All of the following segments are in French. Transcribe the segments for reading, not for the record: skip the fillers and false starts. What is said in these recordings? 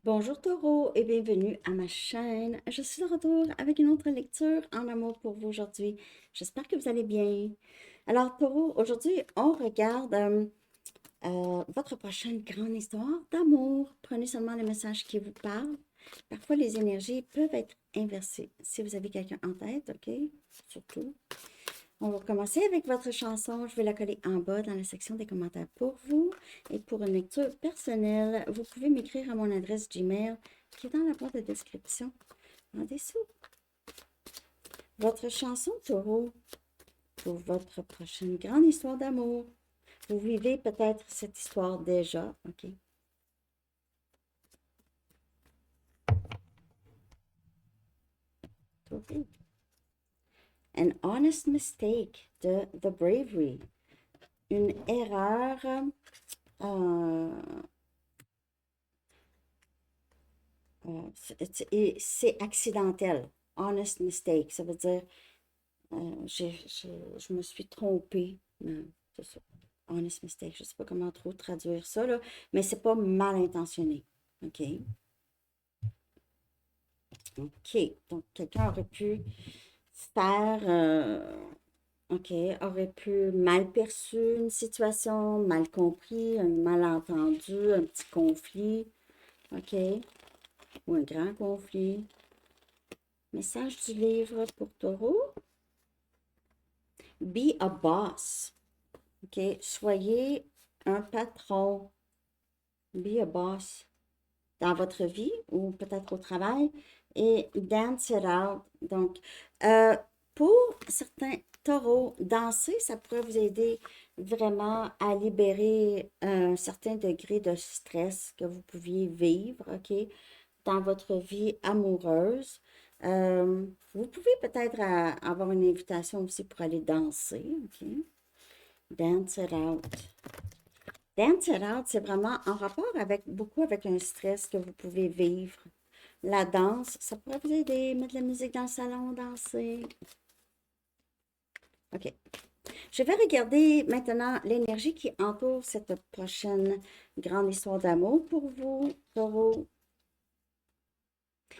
Bonjour Taureau et bienvenue à ma chaîne. Je suis de retour avec une autre lecture en amour pour vous aujourd'hui. J'espère que vous allez bien. Alors Taureau, aujourd'hui on regarde votre prochaine grande histoire d'amour. Prenez seulement les messages qui vous parlent. Parfois les énergies peuvent être inversées. Si vous avez quelqu'un en tête, ok? Surtout. On va commencer avec votre chanson. Je vais la coller en bas dans la section des commentaires pour vous. Et pour une lecture personnelle, vous pouvez m'écrire à mon adresse Gmail qui est dans la boîte de description en dessous. Votre chanson, Taureau, pour votre prochaine grande histoire d'amour. Vous vivez peut-être cette histoire déjà, ok? Taureau. An honest mistake de The Bravery. Une erreur c'est accidentel. Honest mistake. Ça veut dire, je me suis trompée. C'est ça. Honest mistake. Je ne sais pas comment trop traduire ça, là, mais c'est pas mal intentionné. OK? OK. Donc, quelqu'un aurait pu faire, OK, aurait pu mal perçu une situation, mal compris, un malentendu, un petit conflit. OK? Ou un grand conflit. Message du livre pour Taureau. Be a boss. OK? Soyez un patron. Be a boss dans votre vie ou peut-être au travail. Et dance it out. Donc, euh, pour certains taureaux, danser, ça pourrait vous aider vraiment à libérer un certain degré de stress que vous pouviez vivre, OK, dans votre vie amoureuse. Vous pouvez peut-être avoir une invitation aussi pour aller danser, OK? Dance it out. Dance it out, c'est vraiment en rapport avec beaucoup avec un stress que vous pouvez vivre. La danse, ça pourrait vous aider, mettre de la musique dans le salon, danser. OK. Je vais regarder maintenant l'énergie qui entoure cette prochaine grande histoire d'amour pour vous, Taureau.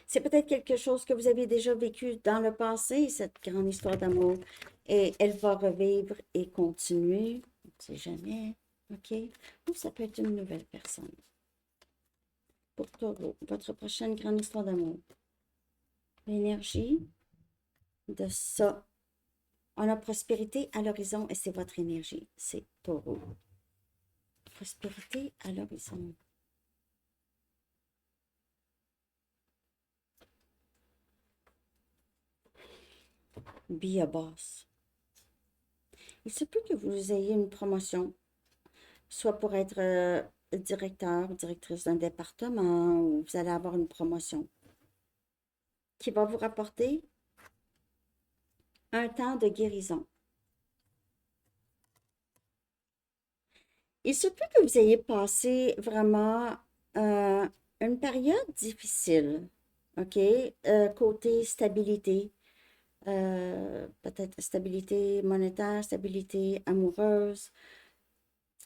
C'est peut-être quelque chose que vous avez déjà vécu dans le passé, cette grande histoire d'amour, et elle va revivre et continuer. On ne sait jamais. OK? Ou ça peut être une nouvelle personne. Pour Taureau, votre prochaine grande histoire d'amour. L'énergie de ça. On a prospérité à l'horizon et c'est votre énergie. C'est Taureau. Prospérité à l'horizon. Be a boss. Il se peut que vous ayez une promotion, soit pour être directeur ou directrice d'un département, ou vous allez avoir une promotion qui va vous rapporter un temps de guérison. Il se peut que vous ayez passé vraiment euh, une période difficile, OK? Côté stabilité, peut-être stabilité monétaire, stabilité amoureuse.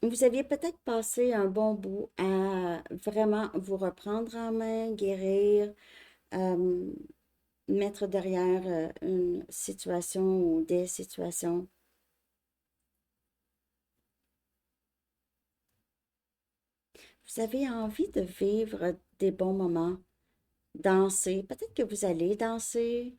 Vous aviez peut-être passé un bon bout à vraiment vous reprendre en main, guérir, euh, mettre derrière une situation ou des situations. Vous avez envie de vivre des bons moments, danser. Peut-être que vous allez danser.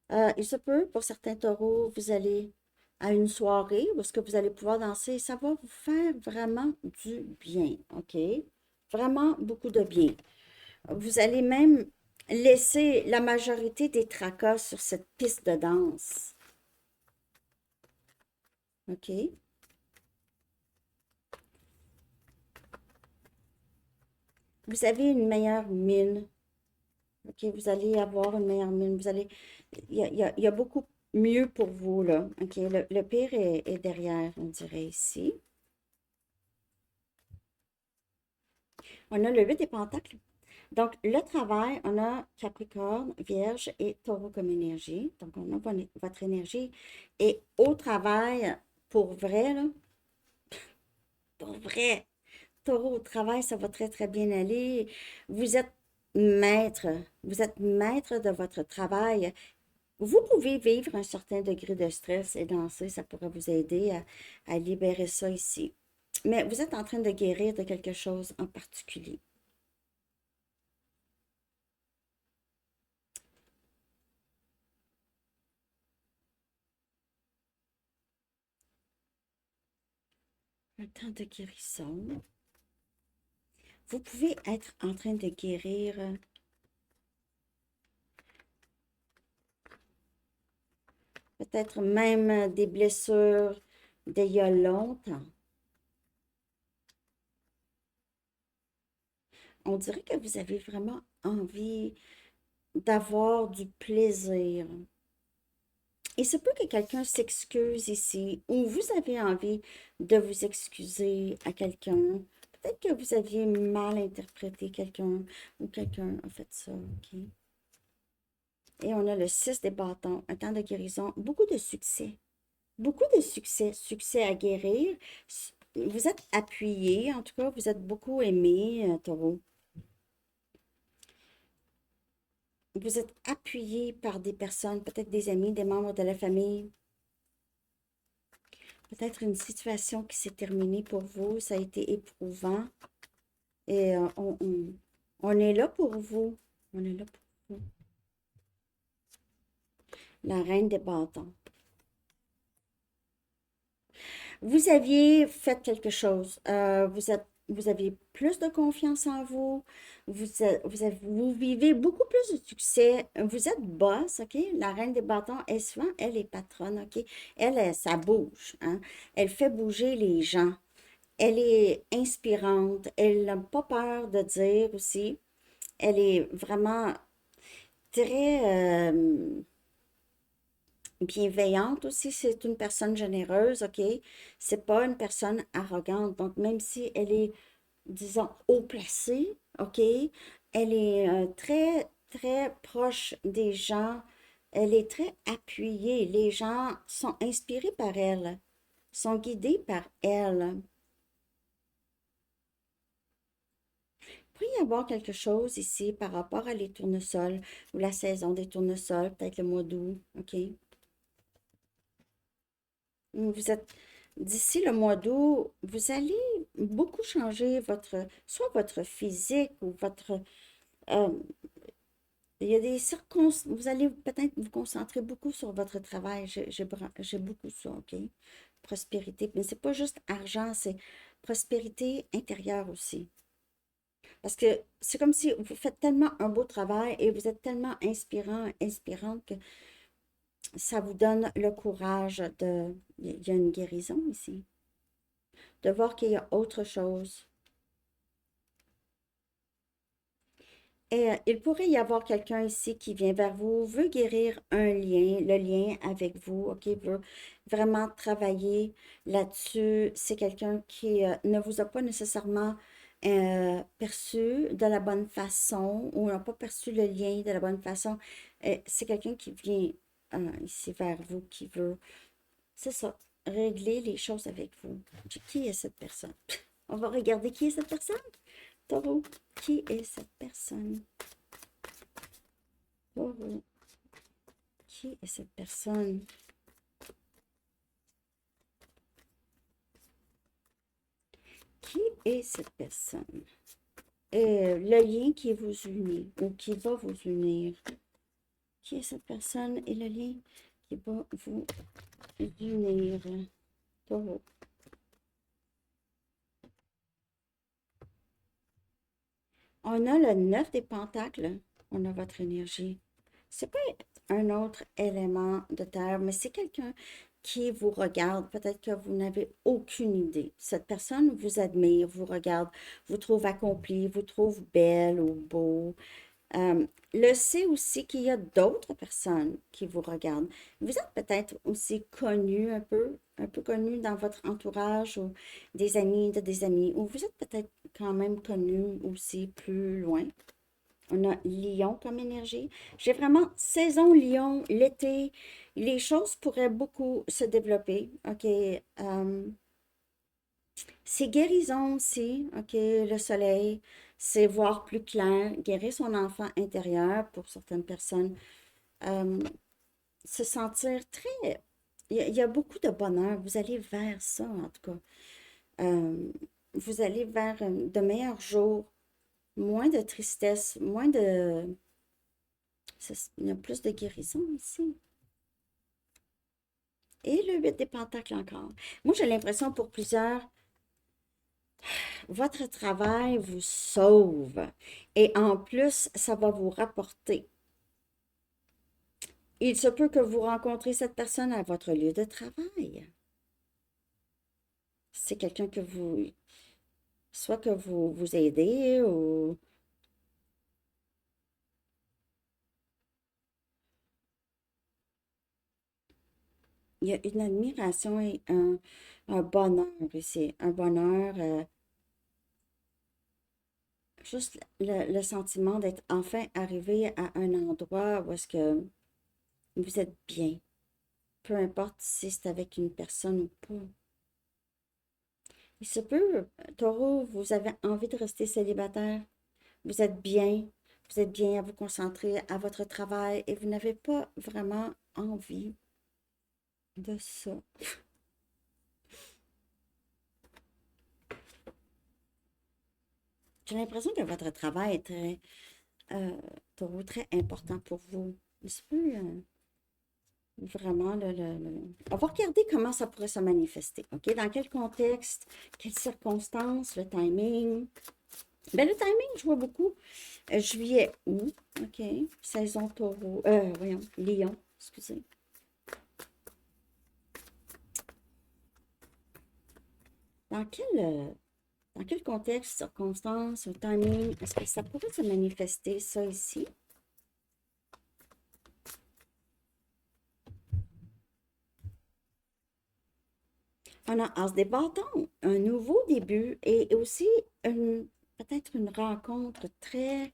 Il se peut, pour certains taureaux, vous allez à une soirée où est-ce que vous allez pouvoir danser. Ça va vous faire vraiment du bien, OK? Vraiment beaucoup de bien. Vous allez même laisser la majorité des tracas sur cette piste de danse, OK? Vous avez une meilleure mine, OK? Vous allez avoir une meilleure mine. Vous allez... il y a beaucoup mieux pour vous, là, OK? Le pire est derrière, on dirait ici. On a le 8 des pentacles. Donc, le travail, on a Capricorne, Vierge et Taureau comme énergie. Donc, on a votre énergie. Et au travail, pour vrai, là, pour vrai, Taureau au travail, ça va très, très bien aller. Vous êtes maître. Vous êtes maître de votre travail. Vous pouvez vivre un certain degré de stress et danser, ça pourrait vous aider à libérer ça ici. Mais vous êtes en train de guérir de quelque chose en particulier. Un temps de guérison. Vous pouvez être en train de guérir peut-être même des blessures d'il y a longtemps. On dirait que vous avez vraiment envie d'avoir du plaisir. Il se peut que quelqu'un s'excuse ici, ou vous avez envie de vous excuser à quelqu'un. Peut-être que vous aviez mal interprété quelqu'un, ou quelqu'un a fait ça, ok? Et on a le 6 des bâtons, un temps de guérison, beaucoup de succès. Beaucoup de succès, succès à guérir. Vous êtes appuyé, en tout cas, vous êtes beaucoup aimé, Taureau. Vous êtes appuyé par des personnes, peut-être des amis, des membres de la famille. Peut-être une situation qui s'est terminée pour vous, ça a été éprouvant. Et on est là pour vous. On est là pour vous. La reine des bâtons. Vous aviez fait quelque chose. Vous aviez plus de confiance en vous. Vous vivez beaucoup plus de succès. Vous êtes boss, OK? La reine des bâtons, elle, souvent, elle est patronne, OK? Ça bouge, hein? Elle fait bouger les gens. Elle est inspirante. Elle n'a pas peur de dire aussi. Elle est vraiment très bienveillante aussi. C'est une personne généreuse, OK? C'est pas une personne arrogante. Donc, même si elle est, disons, haut placée, OK? Elle est très, très proche des gens. Elle est très appuyée. Les gens sont inspirés par elle, sont guidés par elle. Il pourrait y avoir quelque chose ici par rapport à les tournesols ou la saison des tournesols, peut-être le mois d'août, OK? Vous êtes d'ici le mois d'août, vous allez beaucoup changer soit votre physique ou votre, euh, il y a des circonstances, vous allez peut-être vous concentrer beaucoup sur votre travail. J'ai beaucoup ça, OK? Prospérité, mais c'est pas juste argent, c'est prospérité intérieure aussi. Parce que c'est comme si vous faites tellement un beau travail et vous êtes tellement inspirante que ça vous donne le courage de... Il y a une guérison ici. De voir qu'il y a autre chose. Et il pourrait y avoir quelqu'un ici qui vient vers vous, veut guérir un lien, le lien avec vous, OK, veut vraiment travailler là-dessus. C'est quelqu'un qui ne vous a pas nécessairement perçu de la bonne façon ou n'a pas perçu le lien de la bonne façon. C'est quelqu'un qui vient ici vers vous, qui veut, c'est ça, régler les choses avec vous. Qui est cette personne? On va regarder qui est cette personne. Taureau, qui est cette personne? Taureau, qui est cette personne? Qui est cette personne? Le lien qui vous unit ou qui va vous unir. Qui est cette personne et le lien qui va vous unir? Taureau. On a le 9 des pentacles. On a votre énergie. C'est pas un autre élément de terre, mais c'est quelqu'un qui vous regarde. Peut-être que vous n'avez aucune idée. Cette personne vous admire, vous regarde, vous trouve accompli, vous trouve belle ou beau. Le sait aussi qu'il y a d'autres personnes qui vous regardent. Vous êtes peut-être aussi connu un peu connu dans votre entourage ou des amis de des amis, ou vous êtes peut-être quand même connu aussi plus loin. On a Lion comme énergie. J'ai vraiment saison Lion, l'été. Les choses pourraient beaucoup se développer. OK. C'est guérison aussi. OK. Le soleil. c'est voir plus clair, guérir son enfant intérieur pour certaines personnes, euh, se sentir très... il y a beaucoup de bonheur. Vous allez vers ça, en tout cas. Euh, vous allez vers de meilleurs jours, moins de tristesse, moins de... Il y a plus de guérison ici. Et le 8 des pentacles encore. Moi, j'ai l'impression pour plusieurs, votre travail vous sauve. Et en plus, ça va vous rapporter. Il se peut que vous rencontrez cette personne à votre lieu de travail. C'est quelqu'un que vous, soit que vous aidez ou il y a une admiration et un bonheur ici. Un bonheur, juste le sentiment d'être enfin arrivé à un endroit où est-ce que vous êtes bien. Peu importe si c'est avec une personne ou pas. Il se peut, Taureau, vous avez envie de rester célibataire. Vous êtes bien. Vous êtes bien à vous concentrer à votre travail et vous n'avez pas vraiment envie de ça. J'ai l'impression que votre travail est très, euh, Taureau, très important pour vous. Il se peut vraiment on va regarder comment ça pourrait se manifester. OK? Dans quel contexte, quelles circonstances, le timing. Ben, le timing, je vois beaucoup. Juillet, août. OK. Saison taureau. Voyons, lion. Excusez. Dans quel, euh, dans quel contexte, circonstance, timing, est-ce que ça pourrait se manifester, ça ici? On a As des bâtons, un nouveau début et aussi peut-être une rencontre très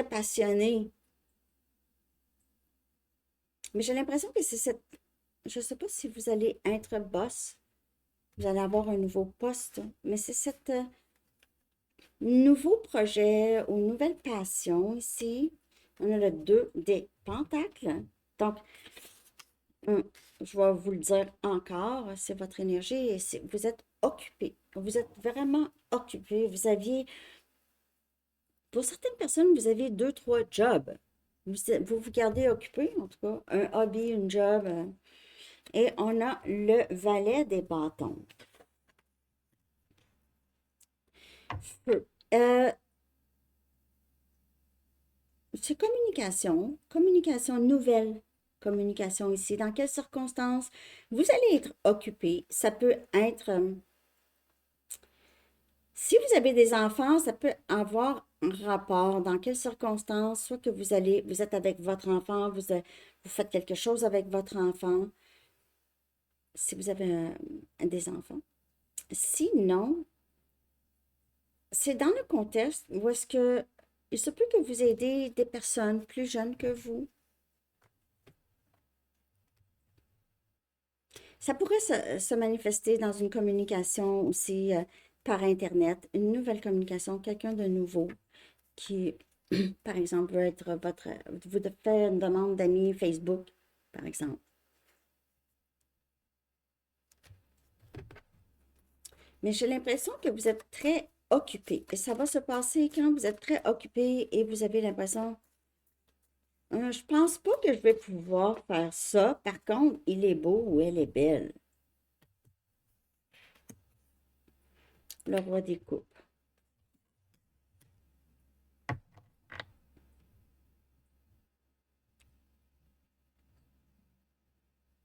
passionnée. Mais j'ai l'impression que c'est cette, je ne sais pas si vous allez être boss, vous allez avoir un nouveau poste, mais c'est cette nouveau projet ou nouvelle passion ici. On a le 2 des pentacles. Donc, je vais vous le dire encore, c'est votre énergie et vous êtes occupé. Vous êtes vraiment occupé. Pour certaines personnes, vous avez deux, trois jobs. Vous gardez occupé, en tout cas, un hobby, une job. Et on a le valet des bâtons. Feu. C'est communication nouvelle, communication ici. Dans quelles circonstances vous allez être occupé? Ça peut être, si vous avez des enfants, ça peut avoir un rapport. Dans quelles circonstances? Soit que vous êtes avec votre enfant, vous faites quelque chose avec votre enfant, si vous avez des enfants. Sinon, c'est dans le contexte où est-ce que il se peut que vous aidez des personnes plus jeunes que vous. Ça pourrait se manifester dans une communication aussi par Internet, une nouvelle communication, quelqu'un de nouveau qui, par exemple, veut être vous faire une demande d'amis Facebook, par exemple. Mais j'ai l'impression que vous êtes très occupé. Et ça va se passer quand vous êtes très occupé et vous avez l'impression, je pense pas que je vais pouvoir faire ça. Par contre, il est beau ou elle est belle. Le roi des coupes.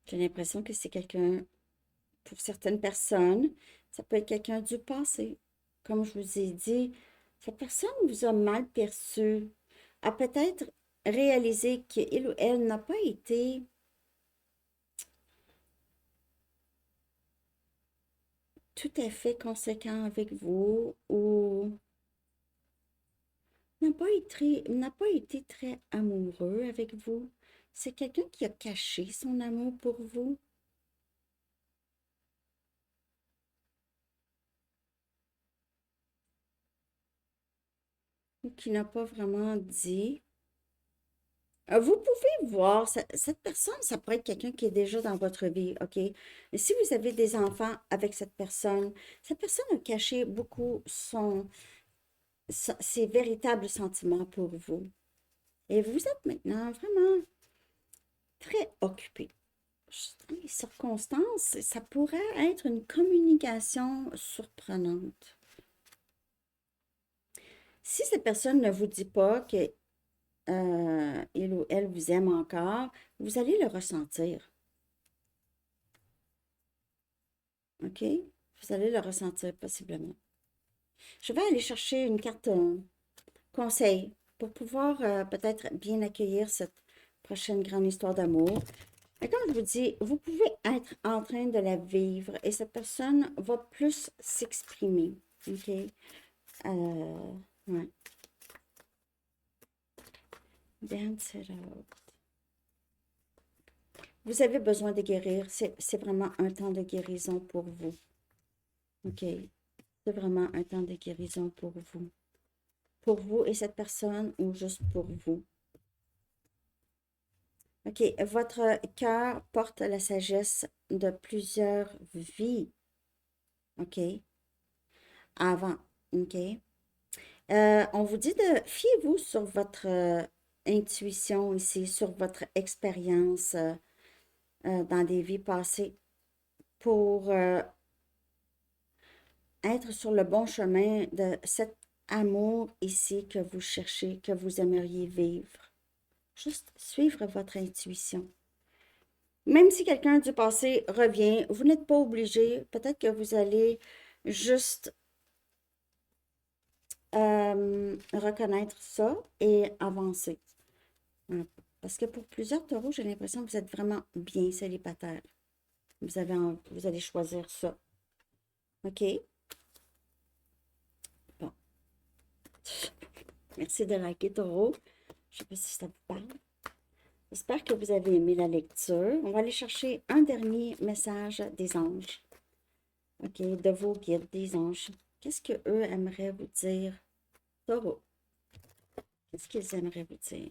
J'ai l'impression que c'est quelqu'un, pour certaines personnes, ça peut être quelqu'un du passé. Comme je vous ai dit, cette personne vous a mal perçu, a peut-être réalisé qu'il ou elle n'a pas été tout à fait conséquent avec vous ou n'a pas été très amoureux avec vous. C'est quelqu'un qui a caché son amour pour vous. ou qui n'a pas vraiment dit. Vous pouvez voir, cette personne, ça pourrait être quelqu'un qui est déjà dans votre vie, OK? Mais si vous avez des enfants avec cette personne a caché beaucoup ses véritables sentiments pour vous. Et vous êtes maintenant vraiment très occupé. Dans les circonstances, ça pourrait être une communication surprenante. Si cette personne ne vous dit pas que il ou elle vous aime encore, vous allez le ressentir. OK? Vous allez le ressentir possiblement. Je vais aller chercher une carte conseil pour pouvoir peut-être bien accueillir cette prochaine grande histoire d'amour. Et comme je vous dis, vous pouvez être en train de la vivre et cette personne va plus s'exprimer. OK? Ouais. Dance it out. Vous avez besoin de guérir. C'est vraiment un temps de guérison pour vous. OK? C'est vraiment un temps de guérison pour vous. Pour vous et cette personne ou juste pour vous. OK. Votre cœur porte la sagesse de plusieurs vies. OK? Avant. OK? On vous dit de fiez-vous sur votre intuition ici, sur votre expérience dans des vies passées pour être sur le bon chemin de cet amour ici que vous cherchez, que vous aimeriez vivre. Juste suivre votre intuition. Même si quelqu'un du passé revient, vous n'êtes pas obligé. Peut-être que vous allez juste reconnaître ça et avancer. Parce que pour plusieurs taureaux, j'ai l'impression que vous êtes vraiment bien célibataire. Vous allez choisir ça. OK? Bon. Merci de liker, taureau. Je ne sais pas si ça vous parle. J'espère que vous avez aimé la lecture. On va aller chercher un dernier message des anges. OK? De vos guides, des anges. Qu'est-ce qu'eux aimeraient vous dire? Taureau. Qu'est-ce qu'ils aimeraient vous dire?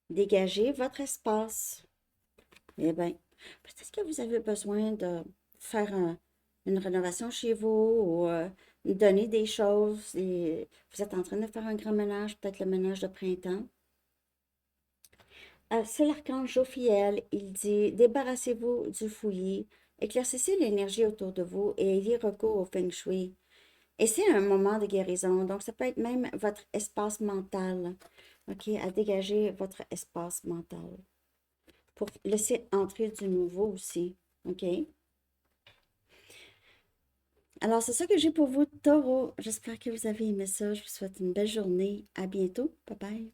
Dégagez votre espace. Eh bien, peut-être que vous avez besoin de faire une rénovation chez vous ou donner des choses. Et vous êtes en train de faire un grand ménage, peut-être le ménage de printemps. C'est l'archange Jophiel. Il dit, débarrassez-vous du fouillis, éclaircissez l'énergie autour de vous et ayez recours au feng shui. Et c'est un moment de guérison. Donc, ça peut être même votre espace mental. OK? À dégager votre espace mental. Pour laisser entrer du nouveau aussi. OK? Alors, c'est ça que j'ai pour vous, Taureau. J'espère que vous avez aimé ça. Je vous souhaite une belle journée. À bientôt. Bye bye.